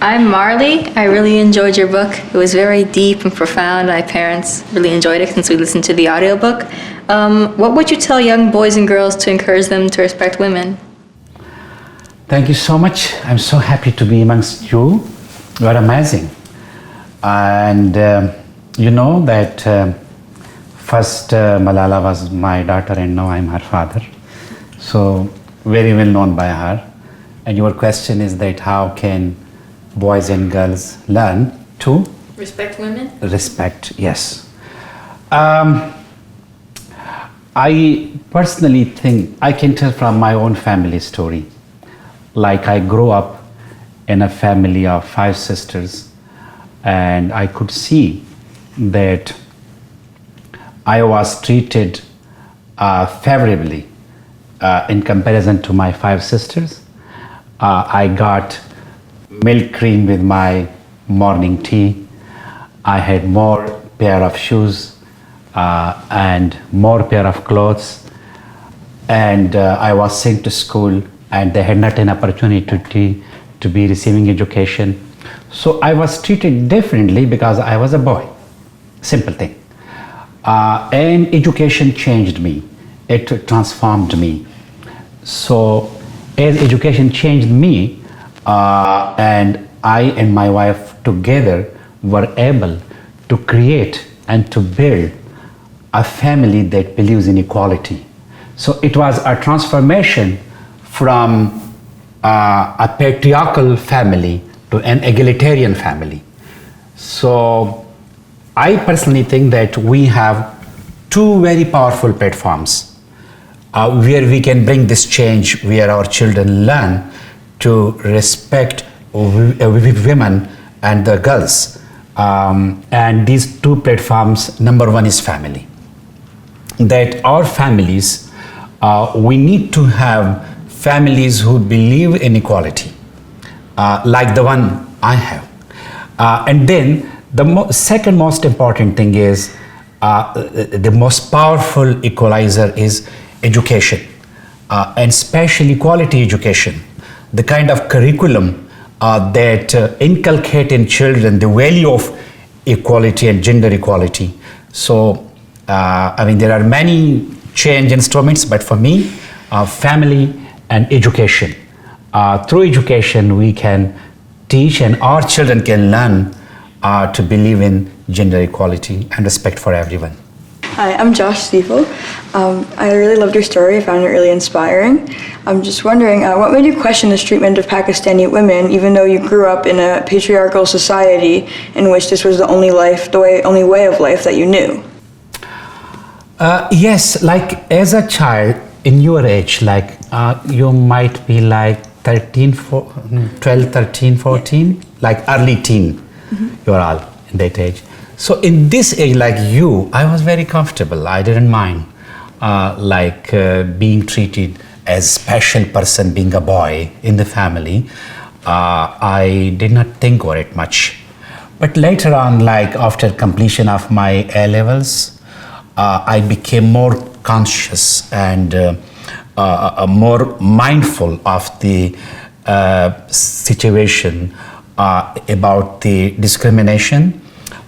I'm Marley. I really enjoyed your book. It was very deep and profound. My parents really enjoyed it since we listened to the audiobook. What would you tell young boys and girls to encourage them to respect women? Thank you so much. I'm so happy to be amongst you. You are amazing. And you know that first Malala was my daughter and now I'm her father. So very well known by her. And your question is that how can boys and girls learn to respect women? Respect, yes. I personally think I can tell from my own family story. Like I grew up in a family of 5 sisters, and I could see that I was treated favorably in comparison to my 5 sisters. I got milk cream with my morning tea. I had more pair of shoes and more pair of clothes, and I was sent to school, and they had not an opportunity to be receiving education. So I was treated differently because I was a boy. Simple thing. And education changed me. It transformed me. So as education changed me, and I and my wife together were able to create and to build a family that believes in equality. So it was a transformation from a patriarchal family to an egalitarian family. So I personally think that we have 2 very powerful platforms where we can bring this change, where our children learn to respect women and the girls. And these 2 platforms, number 1 is family. That our families, we need to have families who believe in equality, like the one I have. And then the second most important thing is, the most powerful equalizer is education, and especially quality education. The kind of curriculum that inculcate in children the value of equality and gender equality. So, there are many change instruments, but for me, family and education. Through education, we can teach and our children can learn to believe in gender equality and respect for everyone. Hi, I'm Josh Stiefel. I really loved your story. I found it really inspiring. I'm just wondering, what made you question this treatment of Pakistani women, even though you grew up in a patriarchal society in which this was the only way of life that you knew? Yes, like as a child in your age, like you might be like 12, 13, 14, like early teen. Mm-hmm. You're all in that age. So in this age, like you, I was very comfortable. I didn't mind being treated as special person, being a boy in the family. I did not think about it much. But later on, like after completion of my A levels, I became more conscious and more mindful of the situation about the discrimination.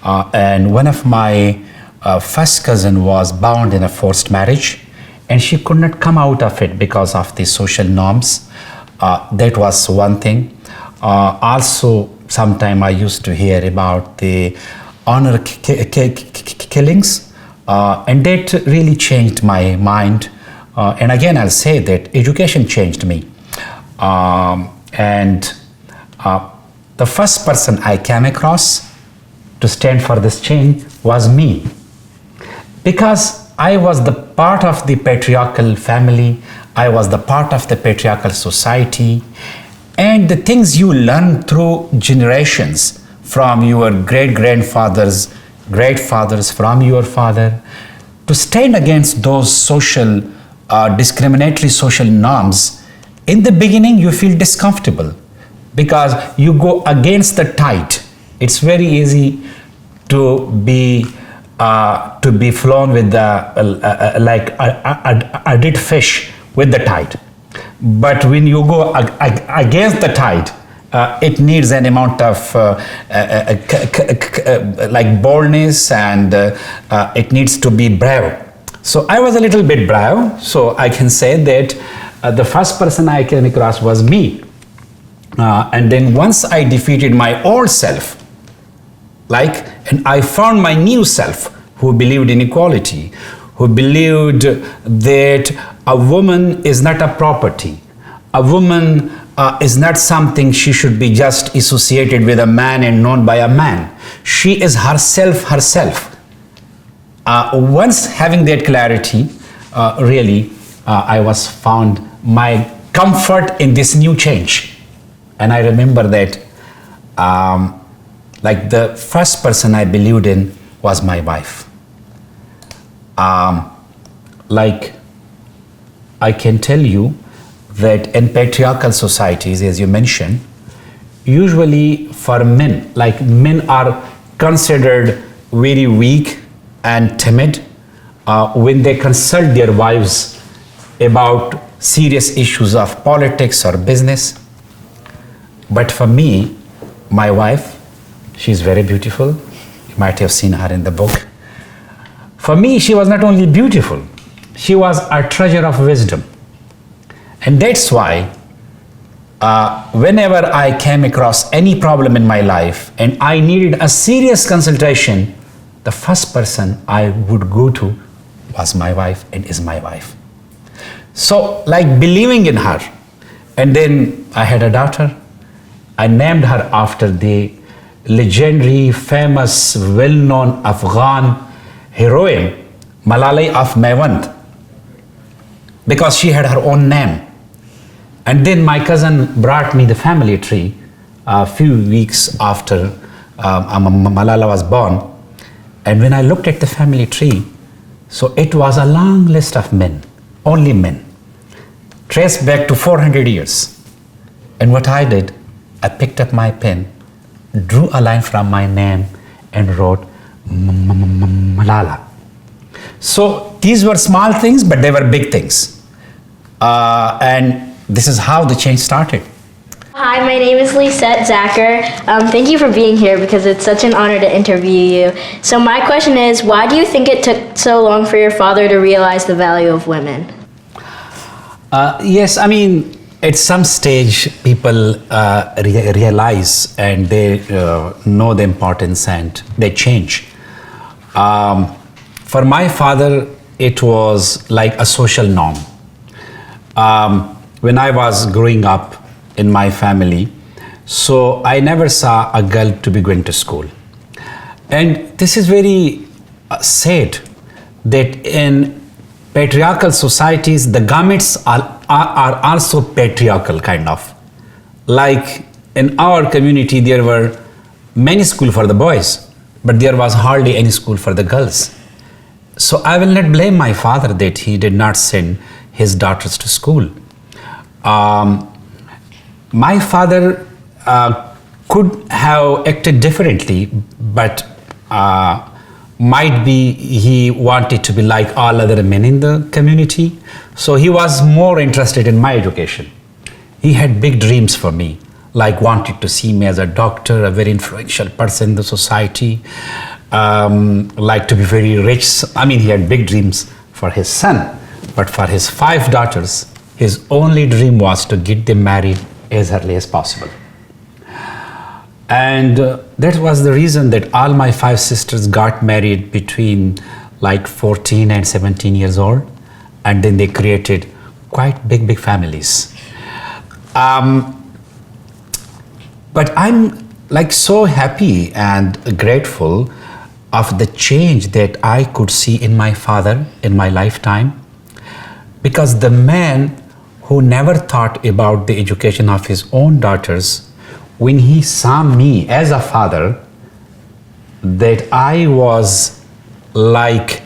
And one of my first cousin was bound in a forced marriage, and she could not come out of it because of the social norms. That was one thing. Also, sometime I used to hear about the honor killings, and that really changed my mind. And again, I'll say that education changed me. The first person I came across to stand for this change was me, because I was the part of the patriarchal family, I was the part of the patriarchal society, and the things you learn through generations from your great-grandfathers, great-fathers, from your father, to stand against those social, discriminatory social norms. In the beginning, you feel discomfortable because you go against the tide. It's very easy to be flown with like a dead fish with the tide. But when you go against the tide, it needs an amount of like boldness, and it needs to be brave. So I was a little bit brave, so I can say that the first person I came across was me. And then once I defeated my old self, and I found my new self who believed in equality, who believed that a woman is not a property. A woman is not something she should be just associated with a man and known by a man. She is herself. Once having that clarity, I was found my comfort in this new change. And I remember that the first person I believed in was my wife. I can tell you that in patriarchal societies, as you mentioned, usually for men, men are considered very weak and timid when they consult their wives about serious issues of politics or business. But for me, my wife, she's very beautiful. You might have seen her in the book. For me, she was not only beautiful, she was a treasure of wisdom. And that's why whenever I came across any problem in my life and I needed a serious consultation, the first person I would go to was my wife and is my wife. So believing in her. And then I had a daughter. I named her after the legendary, famous, well-known Afghan heroine, Malala of Maiwand, because she had her own name. And then my cousin brought me the family tree a few weeks after Malala was born. And when I looked at the family tree, so it was a long list of men, only men, traced back to 400 years. And what I did, I picked up my pen, drew a line from my name and wrote Malala. So these were small things, but they were big things. And this is how the change started. Hi, my name is Lisette Zacher. Thank you for being here because it's such an honor to interview you. So my question is, why do you think it took so long for your father to realize the value of women? Yes, I mean, at some stage people realize and they know the importance and they change. For my father, it was like a social norm. When I was growing up in my family, so I never saw a girl to be going to school. And this is very sad that in patriarchal societies, the garments are also patriarchal kind of. Like in our community, there were many schools for the boys, but there was hardly any school for the girls. So I will not blame my father that he did not send his daughters to school. My father could have acted differently, but might be he wanted to be like all other men in the community. So he was more interested in my education. He had big dreams for me, like wanted to see me as a doctor, a very influential person in the society, like to be very rich. I mean, he had big dreams for his son, but for his 5 daughters, his only dream was to get them married as early as possible. And that was the reason that all my 5 sisters got married between like 14 and 17 years old. And then they created quite big families. But I'm like so happy and grateful of the change that I could see in my father in my lifetime. Because the man who never thought about the education of his own daughters, when he saw me as a father, that I was like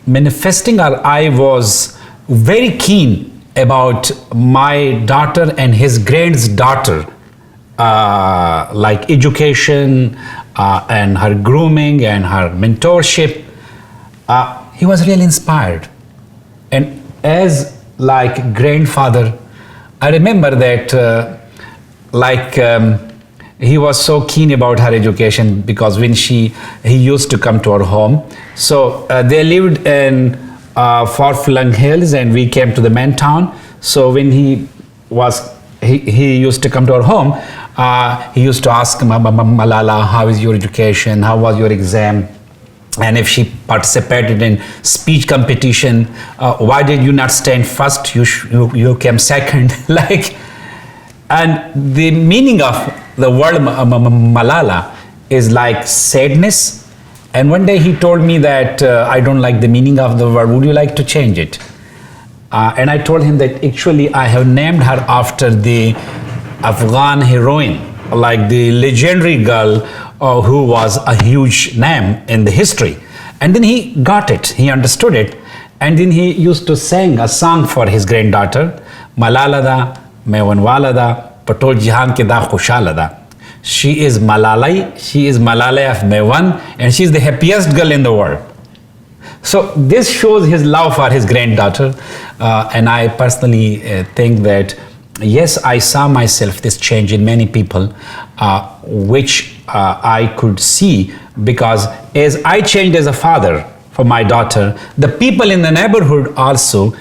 manifesting, or I was very keen about my daughter and his granddaughter, like education and her grooming and her mentorship. He was really inspired. And as like grandfather, I remember that he was so keen about her education because when he used to come to our home. So they lived in far-flung hills, and we came to the main town. So when he used to come to our home, he used to ask Malala, how is your education? How was your exam? And if she participated in speech competition, why did you not stand first? You came second. And the meaning of the word Malala is like sadness. And one day he told me that I don't like the meaning of the word. Would you like to change it? And I told him that actually I have named her after the Afghan heroine, like the legendary girl who was a huge name in the history. And then he got it, he understood it. And then he used to sing a song for his granddaughter, Malala da, Mewan Walada, Patol Jihan ke da Khushalada. She is Malalai of Mewan, and she is the happiest girl in the world. So this shows his love for his granddaughter, and I personally think that yes, I saw myself this change in many people, which I could see, because as I changed as a father for my daughter, the people in the neighborhood also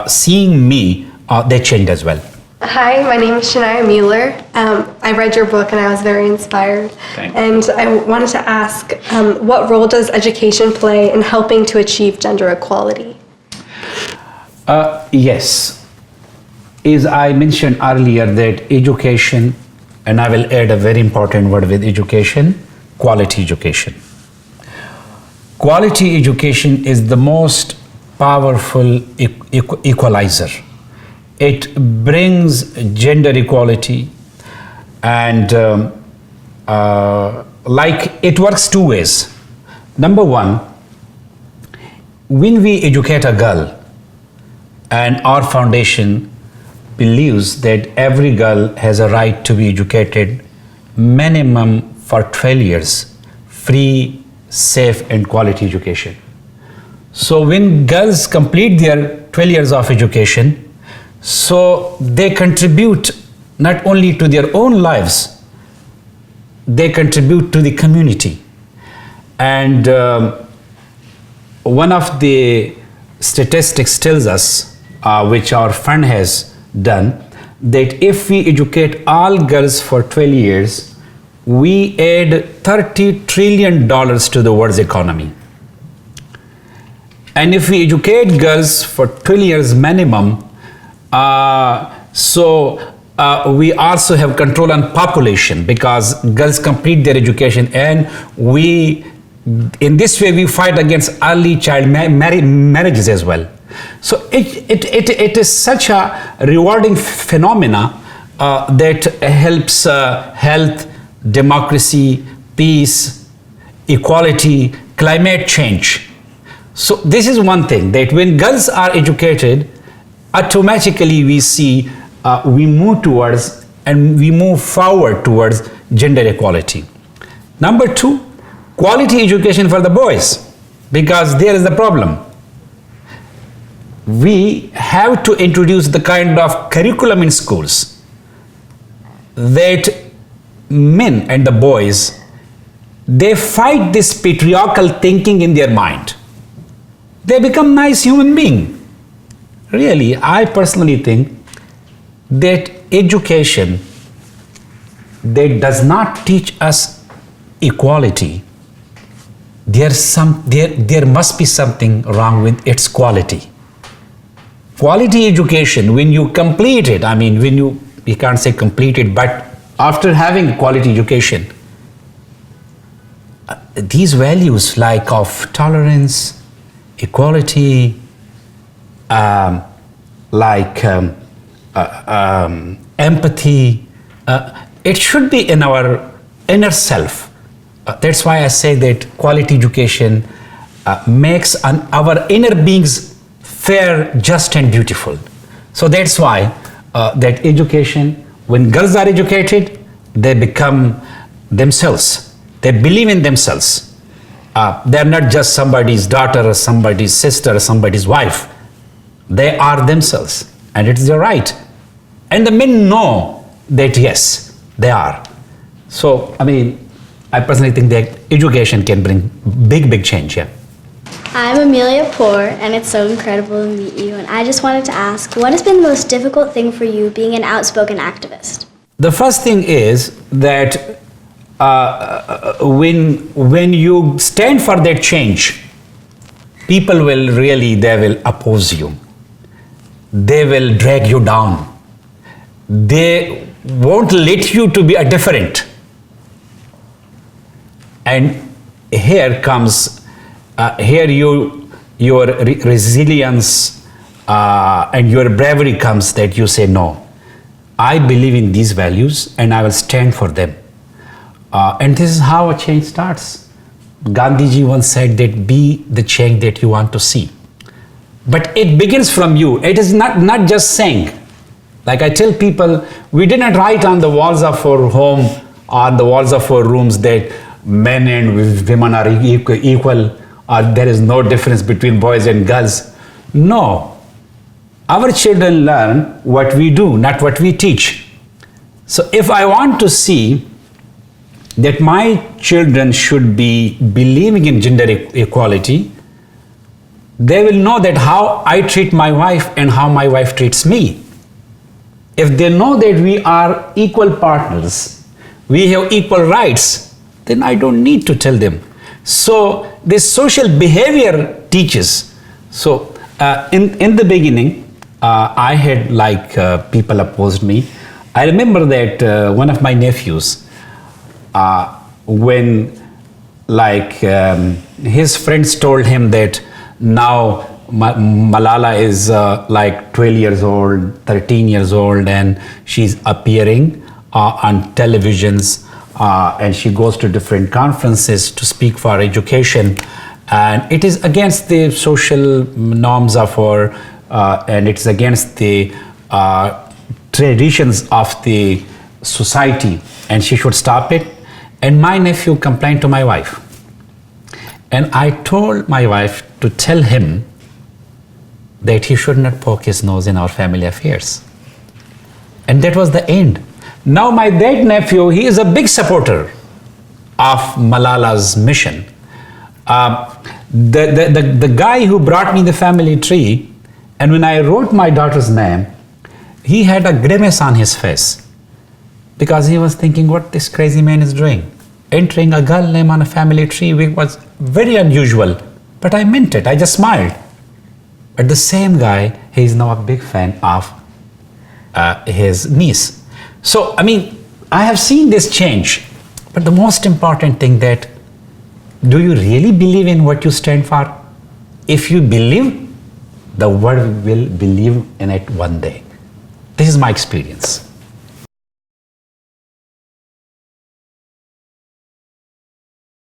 seeing me, they changed as well. Hi, my name is Shania Mueller. I read your book and I was very inspired. And I wanted to ask, what role does education play in helping to achieve gender equality? Yes. As I mentioned earlier, that education, and I will add a very important word with education, quality education. Quality education is the most powerful equalizer. It brings gender equality, and it works two ways. Number one, when we educate a girl, and our foundation believes that every girl has a right to be educated minimum for 12 years, free, safe and quality education. So when girls complete their 12 years of education, so they contribute not only to their own lives, they contribute to the community. And one of the statistics tells us, which our fund has done, that if we educate all girls for 12 years, we add $30 trillion to the world's economy. And if we educate girls for 12 years minimum, we also have control on population, because girls complete their education, and in this way we fight against early child marriages as well. So it is such a rewarding phenomena that helps health, democracy, peace, equality, climate change. So this is one thing, that when girls are educated, automatically we see we move towards and we move forward towards gender equality. Number two, quality education for the boys, because there is the problem. We have to introduce the kind of curriculum in schools that men and the boys, they fight this patriarchal thinking in their mind. They become nice human beings. Really, I personally think that education that does not teach us equality, there must be something wrong with its quality. Quality education, when you complete it, we can't say complete it, but after having quality education, these values like of tolerance, equality, empathy, it should be in our inner self. That's why I say that quality education makes our inner beings fair, just and beautiful. So that's why that education, when girls are educated, they become themselves. They believe in themselves. They're not just somebody's daughter or somebody's sister or somebody's wife. They are themselves, and it is their right. And the men know that yes, They are. So, I mean, I personally think that education can bring big change here. I'm Amelia Poor, and it's so incredible to meet you. And I just wanted to ask, what has been the most difficult thing for you being an outspoken activist? The first thing is that when you stand for that change, people they will oppose you. They will drag you down. They won't let you to be a different. And here comes, your resilience and your bravery comes that you say, no, I believe in these values and I will stand for them. And this is how a change starts. Gandhiji once said that be the change that you want to see. But it begins from you. It is not just saying. Like I tell people, we didn't write on the walls of our home or the walls of our rooms that men and women are equal, or there is no difference between boys and girls. No. Our children learn what we do, not what we teach. So if I want to see that my children should be believing in gender equality, they will know that how I treat my wife and how my wife treats me. If they know that we are equal partners, we have equal rights, then I don't need to tell them. So this social behavior teaches. So in the beginning, I had people opposed me. I remember that one of my nephews, when his friends told him that now Malala is 12 years old, 13 years old, and she's appearing on televisions, and she goes to different conferences to speak for education, and it is against the social norms of our, and it's against the traditions of the society, and she should stop it. And my nephew complained to my wife, and I told my wife to tell him that he should not poke his nose in our family affairs. And that was the end. Now that nephew, he is a big supporter of Malala's mission. The guy who brought me the family tree, and when I wrote my daughter's name, he had a grimace on his face because he was thinking what this crazy man is doing. Entering a girl name on a family tree was very unusual, but I meant it. I just smiled. But the same guy, he is now a big fan of his niece. So, I mean, I have seen this change. But the most important thing that, do you really believe in what you stand for? If you believe, the world will believe in it one day. This is my experience.